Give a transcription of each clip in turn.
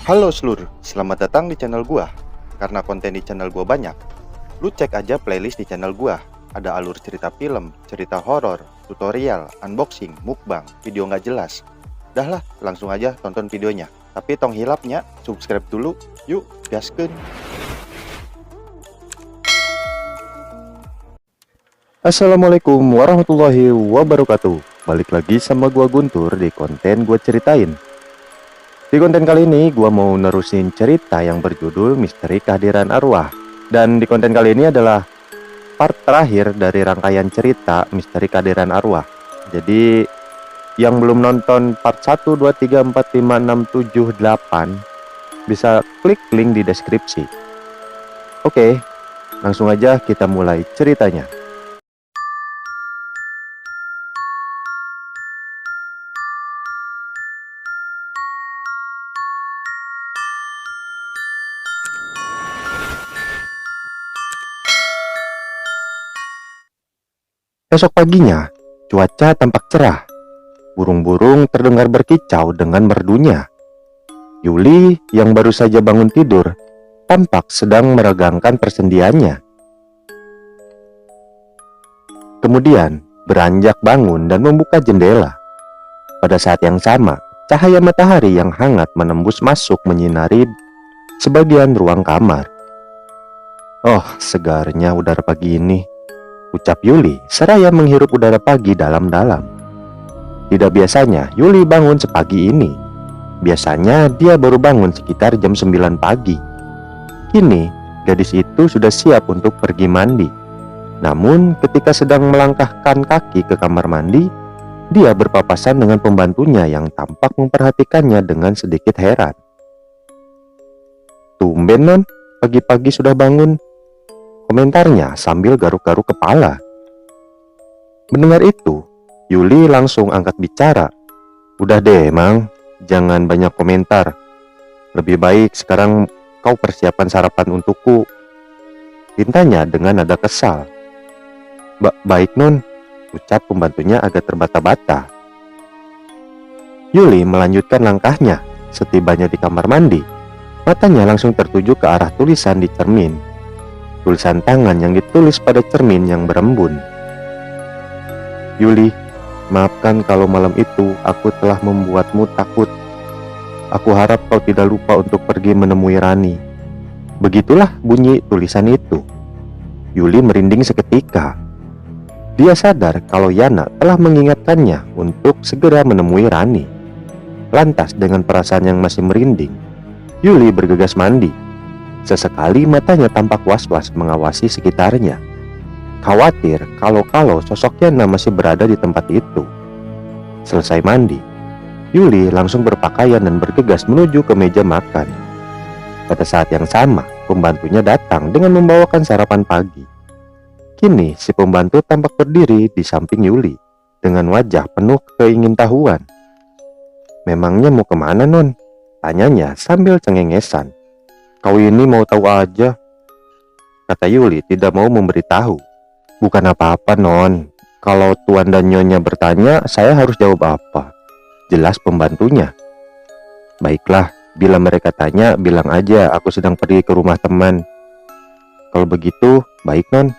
Halo seluruh, selamat datang di channel gua. Karena konten di channel gua banyak, lu cek aja playlist di channel gua. Ada alur cerita film, cerita horor, tutorial, unboxing, mukbang, video nggak jelas. Dah lah, langsung aja tonton videonya. Tapi tong hilapnya, subscribe dulu. Yuk, gaskeun. Assalamualaikum warahmatullahi wabarakatuh. Balik lagi sama gua Guntur di konten gua ceritain. Di konten kali ini gua mau nerusin cerita yang berjudul Misteri Kehadiran Arwah. Dan di konten kali ini adalah part terakhir dari rangkaian cerita Misteri Kehadiran Arwah. Jadi yang belum nonton part 1, 2, 3, 4, 5, 6, 7, 8 bisa klik link di deskripsi. Oke, langsung aja kita mulai ceritanya. Esok paginya, cuaca tampak cerah. Burung-burung terdengar berkicau dengan merdunya. Yuli yang baru saja bangun tidur tampak sedang meregangkan persendiannya. Kemudian beranjak bangun dan membuka jendela. Pada saat yang sama, cahaya matahari yang hangat menembus masuk menyinari sebagian ruang kamar. Oh, segarnya udara pagi ini, ucap Yuli seraya menghirup udara pagi dalam-dalam. Tidak biasanya Yuli bangun sepagi ini. Biasanya dia baru bangun sekitar jam 9 pagi. Kini gadis itu sudah siap untuk pergi mandi. Namun ketika sedang melangkahkan kaki ke kamar mandi, dia berpapasan dengan pembantunya yang tampak memperhatikannya dengan sedikit heran. "Tumben non, pagi-pagi sudah bangun," komentarnya sambil garuk-garuk kepala. Mendengar itu, Yuli langsung angkat bicara. "Udah deh, Mang, jangan banyak komentar. Lebih baik sekarang kau persiapan sarapan untukku," pintanya dengan nada kesal. Baik, Non," ucap pembantunya agak terbata-bata. Yuli melanjutkan langkahnya. Setibanya di kamar mandi, matanya langsung tertuju ke arah tulisan di cermin. Tulisan tangan yang ditulis pada cermin yang berembun. "Yuli, maafkan kalau malam itu aku telah membuatmu takut. Aku harap kau tidak lupa untuk pergi menemui Rani." Begitulah bunyi tulisan itu. Yuli merinding seketika. Dia sadar kalau Yana telah mengingatkannya untuk segera menemui Rani. Lantas dengan perasaan yang masih merinding, Yuli bergegas mandi. Sesekali matanya tampak was-was mengawasi sekitarnya, khawatir kalau sosok Yana masih berada di tempat itu. Selesai mandi, Yuli langsung berpakaian dan bergegas menuju ke meja makan. Pada saat yang sama, pembantunya datang dengan membawakan sarapan pagi. Kini si pembantu tampak berdiri di samping Yuli dengan wajah penuh keingintahuan. "Memangnya mau kemana, Non?" tanyanya sambil cengengesan. "Kau ini mau tahu aja," kata Yuli tidak mau memberitahu. "Bukan apa-apa, Non. Kalau Tuan dan Nyonya bertanya, saya harus jawab apa?" jelas pembantunya. "Baiklah, bila mereka tanya, bilang aja aku sedang pergi ke rumah teman." "Kalau begitu, baik, Non."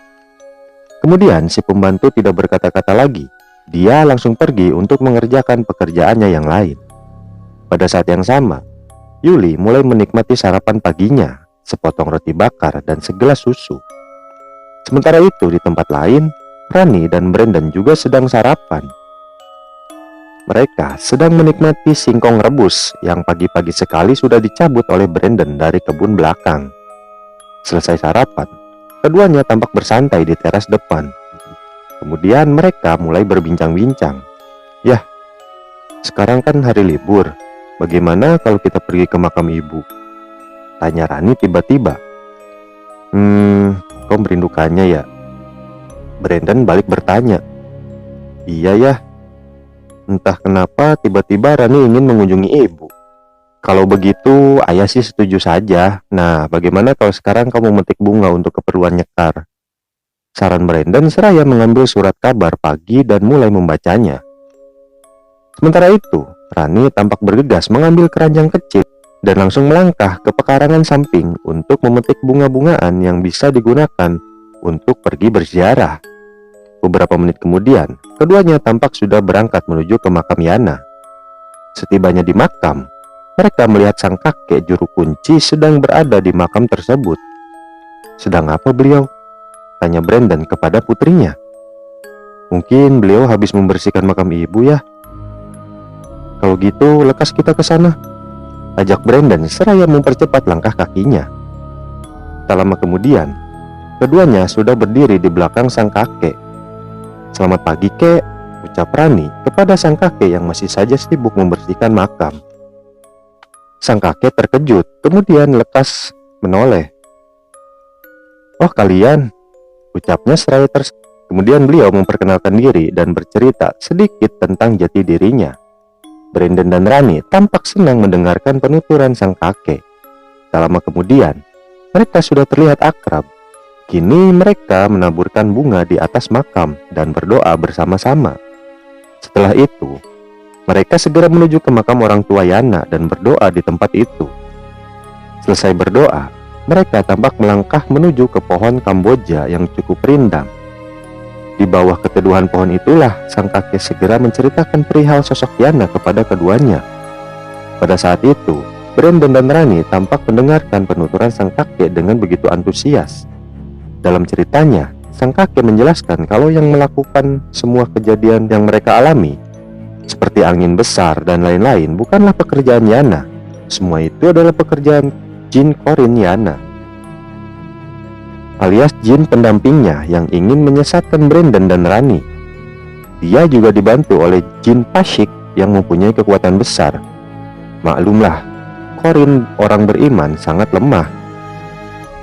Kemudian si pembantu tidak berkata-kata lagi. Dia langsung pergi untuk mengerjakan pekerjaannya yang lain. Pada saat yang sama, Yuli mulai menikmati sarapan paginya, sepotong roti bakar dan segelas susu. Sementara itu di tempat lain, Rani dan Brandon juga sedang sarapan. Mereka sedang menikmati singkong rebus yang pagi-pagi sekali sudah dicabut oleh Brandon dari kebun belakang. Selesai sarapan, keduanya tampak bersantai di teras depan. Kemudian mereka mulai berbincang-bincang. "Yah, sekarang kan hari libur. Bagaimana kalau kita pergi ke makam ibu?" tanya Rani tiba-tiba. Kau merindukannya ya?" Brandon balik bertanya. "Iya ya. Entah kenapa tiba-tiba Rani ingin mengunjungi ibu. Kalau begitu, ayah sih setuju saja. Nah, bagaimana kalau sekarang kamu memetik bunga untuk keperluan nyekar?" saran Brandon seraya mengambil surat kabar pagi dan mulai membacanya. Sementara itu, Rani tampak bergegas mengambil keranjang kecil dan langsung melangkah ke pekarangan samping untuk memetik bunga-bungaan yang bisa digunakan untuk pergi berziarah. Beberapa menit kemudian, keduanya tampak sudah berangkat menuju ke makam Yana. Setibanya di makam, mereka melihat sang kakek juru kunci sedang berada di makam tersebut. "Sedang apa beliau?" tanya Brandon kepada putrinya. "Mungkin beliau habis membersihkan makam ibu ya." "Kalau gitu, lekas kita ke sana," ajak Brandon seraya mempercepat langkah kakinya. Tak lama kemudian, keduanya sudah berdiri di belakang sang kakek. "Selamat pagi, Kek," ucap Rani kepada sang kakek yang masih saja sibuk membersihkan makam. Sang kakek terkejut, kemudian lekas menoleh. "Oh, kalian," ucapnya seraya Kemudian beliau memperkenalkan diri dan bercerita sedikit tentang jati dirinya. Brandon dan Rani tampak senang mendengarkan penuturan sang kakek. Tak lama kemudian, mereka sudah terlihat akrab. Kini mereka menaburkan bunga di atas makam dan berdoa bersama-sama. Setelah itu, mereka segera menuju ke makam orang tua Yana dan berdoa di tempat itu. Selesai berdoa, mereka tampak melangkah menuju ke pohon Kamboja yang cukup rindang. Di bawah keteduhan pohon itulah sang kakek segera menceritakan perihal sosok Yana kepada keduanya. Pada saat itu, Brandon dan Rani tampak mendengarkan penuturan sang kakek dengan begitu antusias. Dalam ceritanya, sang kakek menjelaskan kalau yang melakukan semua kejadian yang mereka alami, seperti angin besar dan lain-lain, bukanlah pekerjaan Yana. Semua itu adalah pekerjaan jin Qorin Yana, alias jin pendampingnya yang ingin menyesatkan Brandon dan Rani. Dia juga dibantu oleh jin Pashik yang mempunyai kekuatan besar. Maklumlah, Qorin orang beriman sangat lemah,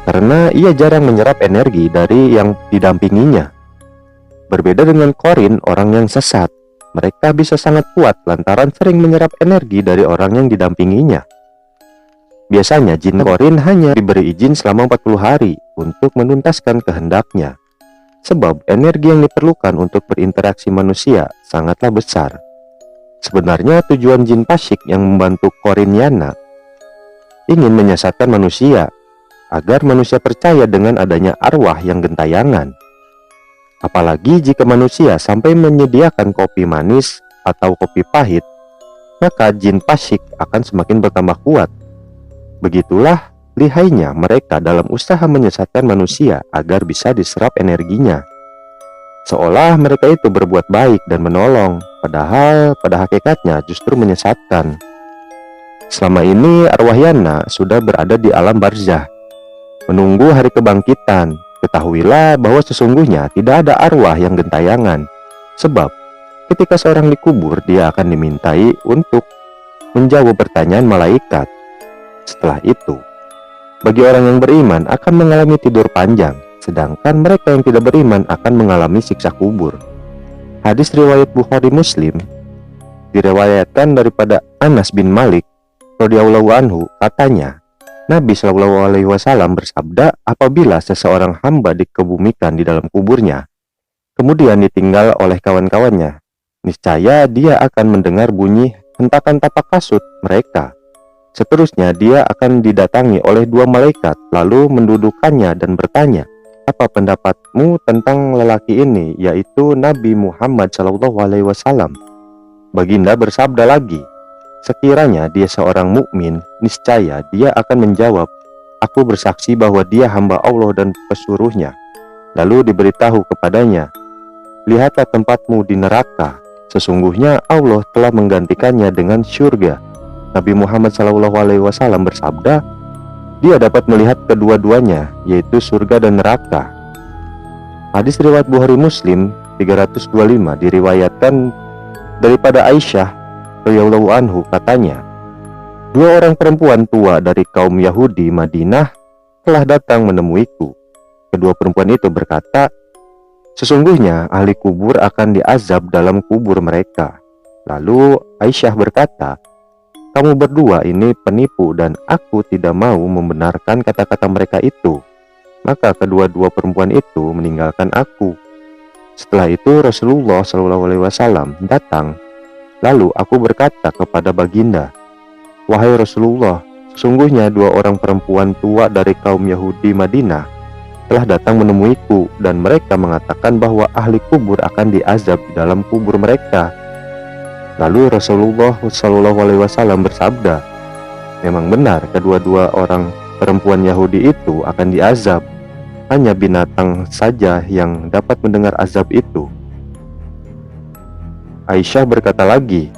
karena ia jarang menyerap energi dari yang didampinginya. Berbeda dengan Qorin orang yang sesat, mereka bisa sangat kuat lantaran sering menyerap energi dari orang yang didampinginya. Biasanya jin Qorin hanya diberi izin selama 40 hari untuk menuntaskan kehendaknya, sebab energi yang diperlukan untuk berinteraksi manusia sangatlah besar. Sebenarnya tujuan jin Pashik yang membantu Qorin Yana ingin menyesatkan manusia, agar manusia percaya dengan adanya arwah yang gentayangan. Apalagi jika manusia sampai menyediakan kopi manis atau kopi pahit, maka jin Pashik akan semakin bertambah kuat. Begitulah lihainya mereka dalam usaha menyesatkan manusia agar bisa diserap energinya. Seolah mereka itu berbuat baik dan menolong, padahal pada hakikatnya justru menyesatkan. Selama ini arwah Yana sudah berada di alam barzah, menunggu hari kebangkitan. Ketahuilah bahwa sesungguhnya tidak ada arwah yang gentayangan, sebab ketika seorang dikubur, dia akan dimintai untuk menjawab pertanyaan malaikat. Setelah itu, bagi orang yang beriman akan mengalami tidur panjang, sedangkan mereka yang tidak beriman akan mengalami siksa kubur. Hadis riwayat Bukhari Muslim diriwayatkan daripada Anas bin Malik radhiyallahu anhu, katanya, Nabi Shallallahu Alaihi Wasallam bersabda, apabila seseorang hamba dikebumikan di dalam kuburnya, kemudian ditinggal oleh kawan-kawannya, niscaya dia akan mendengar bunyi hentakan tapak kasut mereka. Seterusnya dia akan didatangi oleh dua malaikat, lalu mendudukannya dan bertanya, apa pendapatmu tentang lelaki ini, yaitu Nabi Muhammad SAW? Baginda bersabda lagi, sekiranya dia seorang mukmin, niscaya dia akan menjawab, aku bersaksi bahwa dia hamba Allah dan pesuruhnya. Lalu diberitahu kepadanya, lihatlah tempatmu di neraka, sesungguhnya Allah telah menggantikannya dengan syurga. Nabi Muhammad SAW bersabda, dia dapat melihat kedua-duanya, yaitu surga dan neraka. Hadis riwayat Bukhari Muslim 325 diriwayatkan daripada Aisyah radhiyallahu anhu, katanya, dua orang perempuan tua dari kaum Yahudi Madinah telah datang menemuiku. Kedua perempuan itu berkata, sesungguhnya ahli kubur akan diazab dalam kubur mereka. Lalu Aisyah berkata, kamu berdua ini penipu dan aku tidak mau membenarkan kata-kata mereka itu. Maka kedua-dua perempuan itu meninggalkan aku. Setelah itu Rasulullah SAW datang. Lalu aku berkata kepada baginda, wahai Rasulullah, Sungguhnya 2 orang perempuan tua dari kaum Yahudi Madinah telah datang menemuiku, dan mereka mengatakan bahwa ahli kubur akan diazab di dalam kubur mereka. Lalu Rasulullah SAW bersabda, memang benar kedua-dua orang perempuan Yahudi itu akan diazab. Hanya binatang saja yang dapat mendengar azab itu. Aisyah berkata lagi,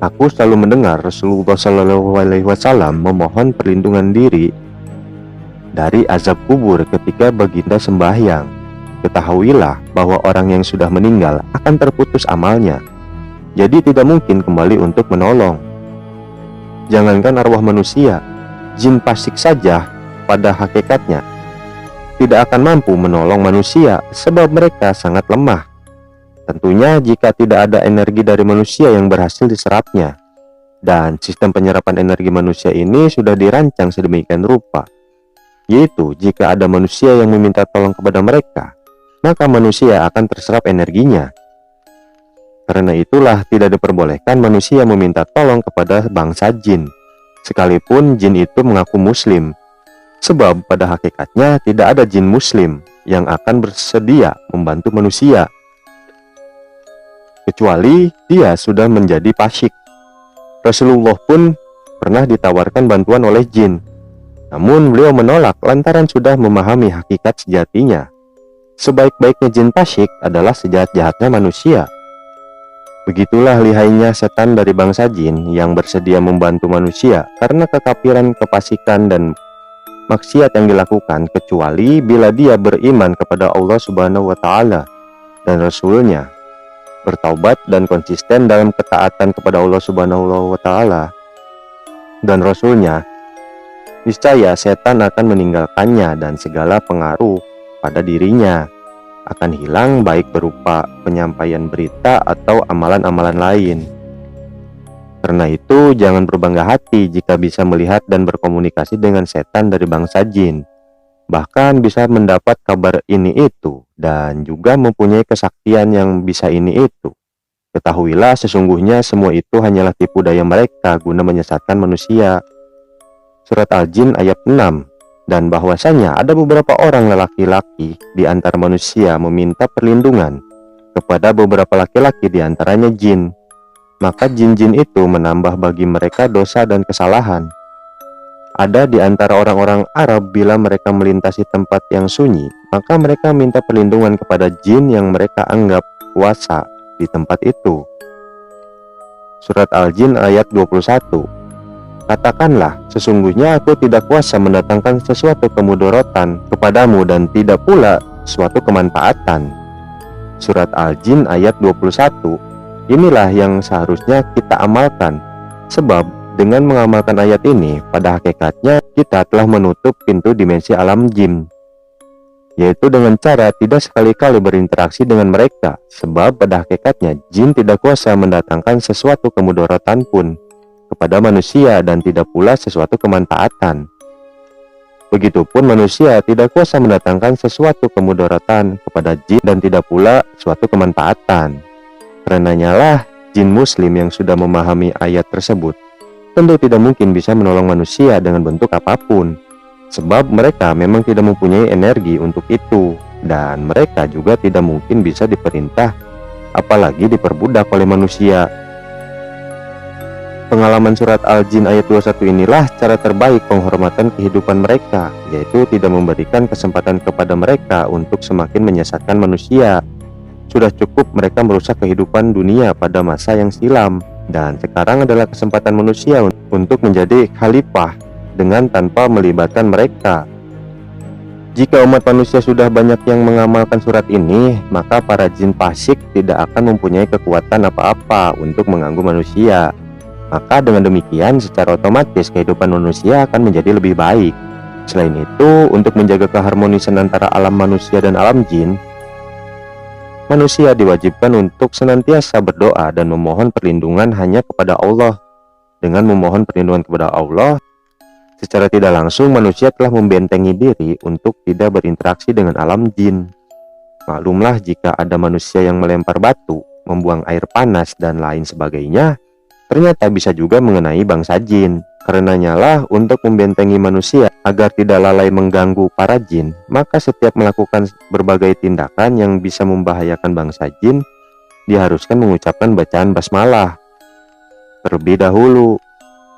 aku selalu mendengar Rasulullah SAW memohon perlindungan diri dari azab kubur ketika baginda sembahyang. Ketahuilah bahwa orang yang sudah meninggal akan terputus amalnya, jadi tidak mungkin kembali untuk menolong. Jangankan arwah manusia, jin fasik saja pada hakikatnya tidak akan mampu menolong manusia sebab mereka sangat lemah. Tentunya jika tidak ada energi dari manusia yang berhasil diserapnya. Dan sistem penyerapan energi manusia ini sudah dirancang sedemikian rupa, yaitu jika ada manusia yang meminta tolong kepada mereka, maka manusia akan terserap energinya. Karena itulah tidak diperbolehkan manusia meminta tolong kepada bangsa jin, sekalipun jin itu mengaku muslim. Sebab pada hakikatnya tidak ada jin muslim yang akan bersedia membantu manusia, kecuali dia sudah menjadi fasyik. Rasulullah pun pernah ditawarkan bantuan oleh jin, namun beliau menolak lantaran sudah memahami hakikat sejatinya. Sebaik-baiknya jin fasyik adalah sejahat-jahatnya manusia. Begitulah lihainya setan dari bangsa jin yang bersedia membantu manusia karena kekafiran, kefasikan, dan maksiat yang dilakukan, kecuali bila dia beriman kepada Allah Subhanahu wa Ta'ala dan Rasul-Nya, bertaubat dan konsisten dalam ketaatan kepada Allah Subhanahu wa Ta'ala dan Rasul-Nya. Niscaya setan akan meninggalkannya dan segala pengaruh pada dirinya akan hilang, baik berupa penyampaian berita atau amalan-amalan lain. Karena itu jangan berbangga hati jika bisa melihat dan berkomunikasi dengan setan dari bangsa jin, bahkan bisa mendapat kabar ini itu, dan juga mempunyai kesaktian yang bisa ini itu. Ketahuilah sesungguhnya semua itu hanyalah tipu daya mereka guna menyesatkan manusia. Surat Al-Jin ayat 6. Dan bahwasanya ada beberapa orang lelaki-laki di antara manusia meminta perlindungan kepada beberapa laki-laki di antaranya jin. Maka jin-jin itu menambah bagi mereka dosa dan kesalahan. Ada di antara orang-orang Arab bila mereka melintasi tempat yang sunyi, maka mereka minta perlindungan kepada jin yang mereka anggap kuasa di tempat itu. Surat Al-Jin ayat 21. Katakanlah, sesungguhnya aku tidak kuasa mendatangkan sesuatu kemudorotan kepadamu dan tidak pula suatu kemanfaatan. Surat Al-Jin ayat 21. Inilah yang seharusnya kita amalkan, sebab dengan mengamalkan ayat ini, pada hakikatnya kita telah menutup pintu dimensi alam jin, yaitu dengan cara tidak sekali-kali berinteraksi dengan mereka, sebab pada hakikatnya jin tidak kuasa mendatangkan sesuatu kemudorotan pun kepada manusia dan tidak pula sesuatu kemanfaatan. Begitupun manusia tidak kuasa mendatangkan sesuatu kemudorotan kepada jin dan tidak pula suatu kemanfaatan. Karenanya lah jin muslim yang sudah memahami ayat tersebut tentu tidak mungkin bisa menolong manusia dengan bentuk apapun, sebab mereka memang tidak mempunyai energi untuk itu, dan mereka juga tidak mungkin bisa diperintah apalagi diperbudak oleh manusia. Pengalaman surat Al-Jin ayat 21 inilah cara terbaik penghormatan kehidupan mereka, yaitu tidak memberikan kesempatan kepada mereka untuk semakin menyesatkan manusia. Sudah cukup mereka merusak kehidupan dunia pada masa yang silam, dan sekarang adalah kesempatan manusia untuk menjadi khalifah dengan tanpa melibatkan mereka. Jika umat manusia sudah banyak yang mengamalkan surat ini, maka para jin fasik tidak akan mempunyai kekuatan apa-apa untuk mengganggu manusia. Maka dengan demikian secara otomatis kehidupan manusia akan menjadi lebih baik. Selain itu, untuk menjaga keharmonisan antara alam manusia dan alam jin, manusia diwajibkan untuk senantiasa berdoa dan memohon perlindungan hanya kepada Allah. Dengan memohon perlindungan kepada Allah, secara tidak langsung manusia telah membentengi diri untuk tidak berinteraksi dengan alam jin. Maklumlah jika ada manusia yang melempar batu, membuang air panas, dan lain sebagainya, ternyata bisa juga mengenai bangsa jin. Karenanya lah, untuk membentengi manusia agar tidak lalai mengganggu para jin, maka setiap melakukan berbagai tindakan yang bisa membahayakan bangsa jin, diharuskan mengucapkan bacaan basmalah terlebih dahulu,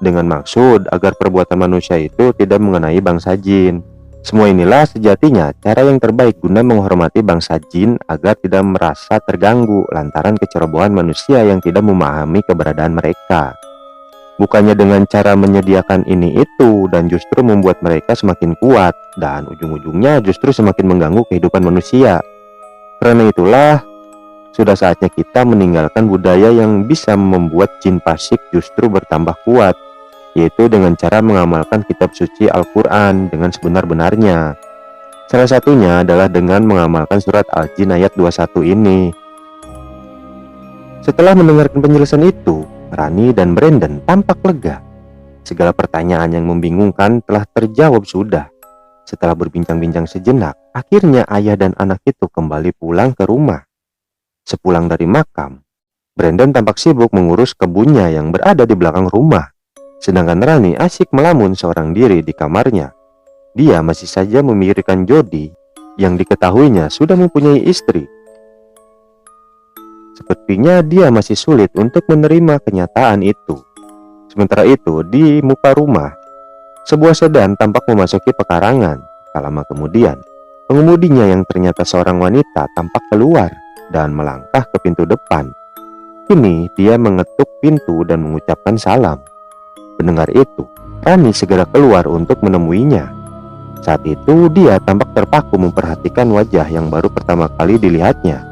dengan maksud agar perbuatan manusia itu tidak mengenai bangsa jin. Semua inilah sejatinya cara yang terbaik guna menghormati bangsa jin agar tidak merasa terganggu lantaran kecerobohan manusia yang tidak memahami keberadaan mereka. Bukannya dengan cara menyediakan ini itu dan justru membuat mereka semakin kuat dan ujung-ujungnya justru semakin mengganggu kehidupan manusia. Karena itulah, sudah saatnya kita meninggalkan budaya yang bisa membuat jin fasik justru bertambah kuat, yaitu dengan cara mengamalkan kitab suci Al-Quran dengan sebenar-benarnya. Salah satunya adalah dengan mengamalkan surat Al-Jin ayat 21 ini. Setelah mendengarkan penjelasan itu, Rani dan Brandon tampak lega. Segala pertanyaan yang membingungkan telah terjawab sudah. Setelah berbincang-bincang sejenak, akhirnya ayah dan anak itu kembali pulang ke rumah. Sepulang dari makam, Brandon tampak sibuk mengurus kebunnya yang berada di belakang rumah. Sedangkan Rani asyik melamun seorang diri di kamarnya. Dia masih saja memikirkan Jody yang diketahuinya sudah mempunyai istri. Sepertinya dia masih sulit untuk menerima kenyataan itu. Sementara itu, di muka rumah, sebuah sedan tampak memasuki pekarangan. Tak lama kemudian, pengemudinya yang ternyata seorang wanita tampak keluar dan melangkah ke pintu depan. Kini dia mengetuk pintu dan mengucapkan salam. Mendengar itu, Rani segera keluar untuk menemuinya. Saat itu dia tampak terpaku memperhatikan wajah yang baru pertama kali dilihatnya.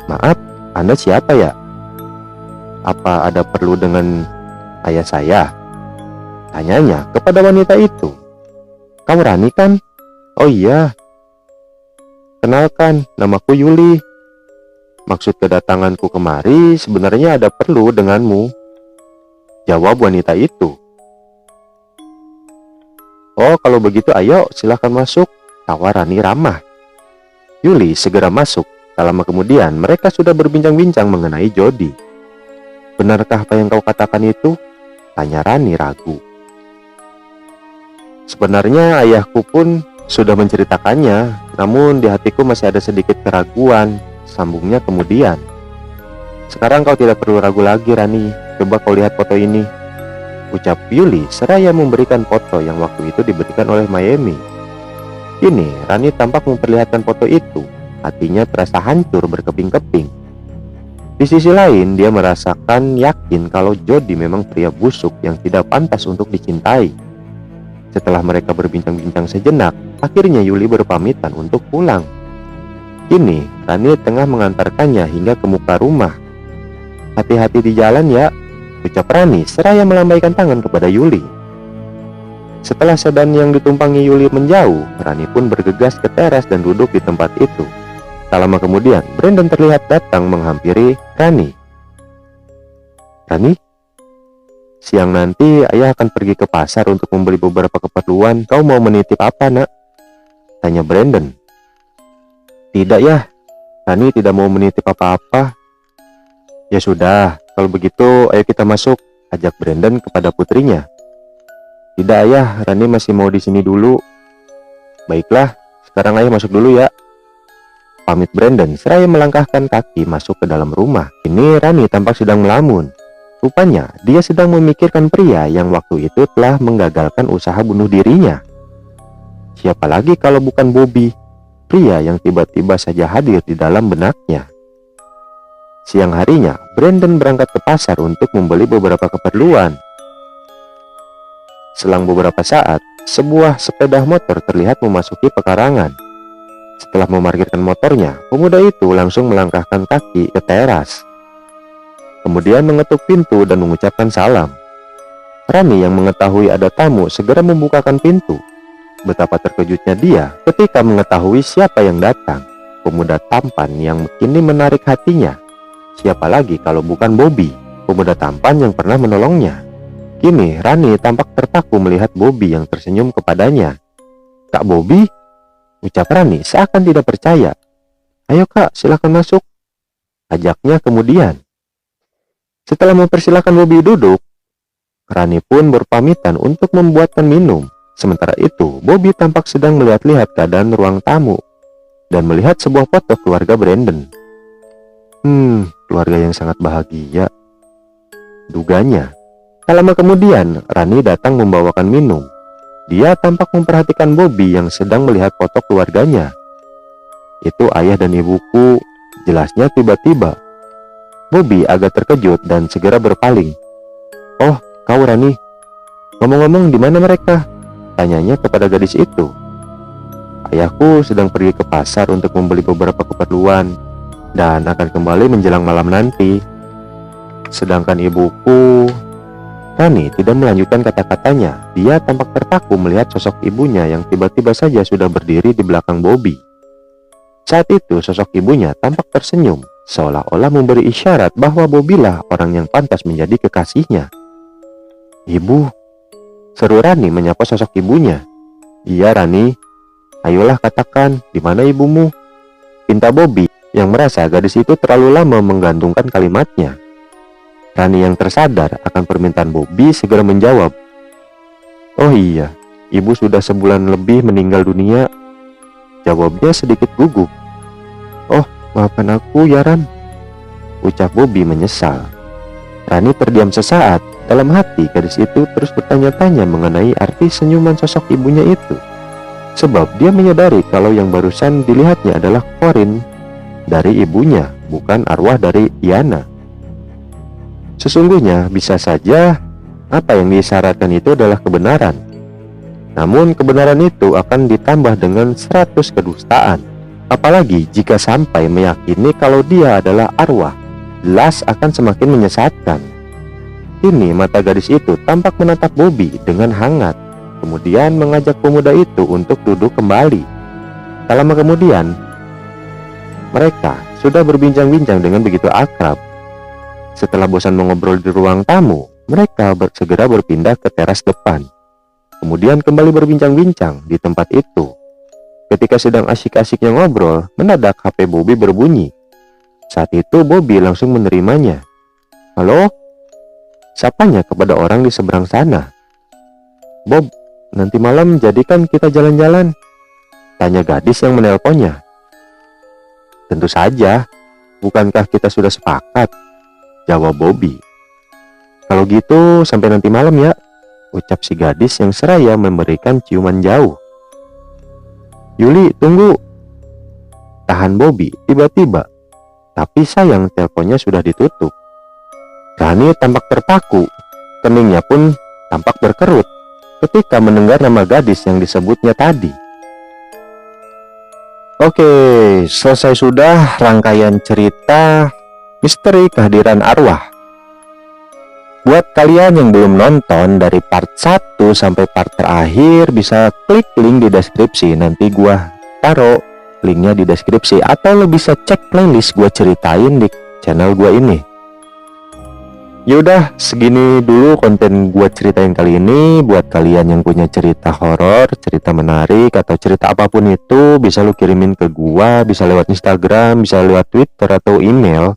"Maaf, Anda siapa ya? Apa ada perlu dengan ayah saya?" tanyanya kepada wanita itu. "Kamu Rani kan?" "Oh iya. Kenalkan, namaku Yuli. Maksud kedatanganku kemari sebenarnya ada perlu denganmu," jawab wanita itu. "Oh, kalau begitu ayo silahkan masuk," tawar Rani ramah. Yuli segera masuk. Tak lama kemudian mereka sudah berbincang-bincang mengenai Jody. "Benarkah apa yang kau katakan itu?" tanya Rani ragu. "Sebenarnya ayahku pun sudah menceritakannya, namun di hatiku masih ada sedikit keraguan," sambungnya kemudian. "Sekarang kau tidak perlu ragu lagi, Rani. Coba kau lihat foto ini," ucap Yuli seraya memberikan foto yang waktu itu diberikan oleh Mayemi. Kini Rani tampak memperlihatkan foto itu. Hatinya terasa hancur berkeping-keping. Di sisi lain, dia merasakan yakin kalau Jody memang pria busuk yang tidak pantas untuk dicintai. Setelah mereka berbincang-bincang sejenak, akhirnya Yuli berpamitan untuk pulang. Kini, Rani tengah mengantarkannya hingga ke muka rumah. "Hati-hati di jalan ya," ucap Rani seraya melambaikan tangan kepada Yuli. Setelah sedan yang ditumpangi Yuli menjauh, Rani pun bergegas ke teras dan duduk di tempat itu. Tak lama kemudian, Brandon terlihat datang menghampiri Rani. "Rani, siang nanti ayah akan pergi ke pasar untuk membeli beberapa keperluan. Kau mau menitip apa, nak?" tanya Brandon. "Tidak ya, Rani tidak mau menitip apa-apa." "Ya sudah, kalau begitu ayo kita masuk," ajak Brandon kepada putrinya. "Tidak ayah, Rani masih mau di sini dulu." "Baiklah, sekarang ayah masuk dulu ya," pamit Brandon seraya melangkahkan kaki masuk ke dalam rumah. Ini Rani tampak sedang melamun. Rupanya dia sedang memikirkan pria yang waktu itu telah menggagalkan usaha bunuh dirinya. Siapa lagi kalau bukan Bobby, pria yang tiba-tiba saja hadir di dalam benaknya. Siang harinya, Brandon berangkat ke pasar untuk membeli beberapa keperluan. Selang beberapa saat, sebuah sepeda motor terlihat memasuki pekarangan. Setelah memarkirkan motornya, pemuda itu langsung melangkahkan kaki ke teras. Kemudian mengetuk pintu dan mengucapkan salam. Rani yang mengetahui ada tamu segera membukakan pintu. Betapa terkejutnya dia ketika mengetahui siapa yang datang. Pemuda tampan yang kini menarik hatinya. Siapa lagi kalau bukan Bobby, pemuda tampan yang pernah menolongnya. Kini Rani tampak terpaku melihat Bobby yang tersenyum kepadanya. "Kak Bobby?" ucap Rani seakan tidak percaya. "Ayo kak, silahkan masuk," ajaknya kemudian. Setelah mempersilahkan Bobby duduk, Rani pun berpamitan untuk membuatkan minum. Sementara itu, Bobby tampak sedang melihat-lihat keadaan ruang tamu dan melihat sebuah foto keluarga Brandon. Keluarga yang sangat bahagia, duganya. Tak lama kemudian, Rani datang membawakan minum. Dia tampak memperhatikan Bobby yang sedang melihat foto keluarganya. Itu ayah dan ibuku, jelasnya tiba-tiba. Bobby agak terkejut dan segera berpaling. Oh, kau Rani. Ngomong-ngomong, di mana mereka? Tanyanya kepada gadis itu. Ayahku sedang pergi ke pasar untuk membeli beberapa keperluan dan akan kembali menjelang malam nanti. Sedangkan ibuku... Rani tidak melanjutkan kata-katanya. Dia tampak terpaku melihat sosok ibunya yang tiba-tiba saja sudah berdiri di belakang Bobby. Saat itu sosok ibunya tampak tersenyum, seolah-olah memberi isyarat bahwa Bobby lah orang yang pantas menjadi kekasihnya. Ibu, seru Rani menyapa sosok ibunya. Iya Rani, ayolah katakan, di mana ibumu? Pinta Bobby yang merasa gadis itu terlalu lama menggantungkan kalimatnya. Rani yang tersadar akan permintaan Bobby segera menjawab. Oh iya, ibu sudah sebulan lebih meninggal dunia. Jawabnya sedikit gugup. Oh, maafkan aku ya Ran, ucap Bobby menyesal. Rani terdiam sesaat. Dalam hati gadis itu terus bertanya-tanya mengenai arti senyuman sosok ibunya itu. Sebab dia menyadari kalau yang barusan dilihatnya adalah Corin dari ibunya, bukan arwah dari Iana. Sesungguhnya bisa saja apa yang disyaratkan itu adalah kebenaran. Namun kebenaran itu akan ditambah dengan 100 kedustaan. Apalagi jika sampai meyakini kalau dia adalah arwah, jelas akan semakin menyesatkan. Kini mata gadis itu tampak menatap Bobby dengan hangat, kemudian mengajak pemuda itu untuk duduk kembali. Tak lama kemudian, mereka sudah berbincang-bincang dengan begitu akrab. Setelah bosan mengobrol di ruang tamu, mereka segera berpindah ke teras depan. Kemudian kembali berbincang-bincang di tempat itu. Ketika sedang asyik-asyiknya ngobrol, mendadak HP Bobby berbunyi. Saat itu Bobby langsung menerimanya. Halo? Sapanya kepada orang di seberang sana. Bob, nanti malam jadikan kita jalan-jalan? Tanya gadis yang menelponnya. Tentu saja, bukankah kita sudah sepakat? Jawab Bobby. Kalau gitu sampai nanti malam ya, ucap si gadis yang seraya memberikan ciuman jauh. Yuli, tunggu. Tahan Bobby tiba-tiba. Tapi sayang teleponnya sudah ditutup. Rani tampak terpaku. Keningnya pun tampak berkerut ketika mendengar nama gadis yang disebutnya tadi. Oke, selesai sudah rangkaian cerita misteri kehadiran arwah. Buat kalian yang belum nonton dari part 1 sampai part terakhir, bisa klik link di deskripsi. Nanti gua taruh linknya di deskripsi, atau lo bisa cek playlist gua ceritain di channel gua ini. Yaudah, segini dulu konten gua ceritain kali ini. Buat kalian yang punya cerita horor, cerita menarik, atau cerita apapun itu, bisa lu kirimin ke gua, bisa lewat Instagram, bisa lewat Twitter atau email.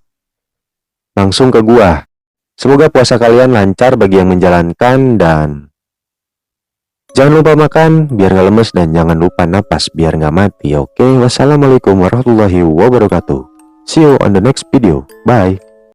Langsung ke gua. Semoga puasa kalian lancar bagi yang menjalankan, dan jangan lupa makan biar gak lemes, dan jangan lupa napas biar gak mati. Oke, wassalamualaikum warahmatullahi wabarakatuh. See you on the next video. Bye.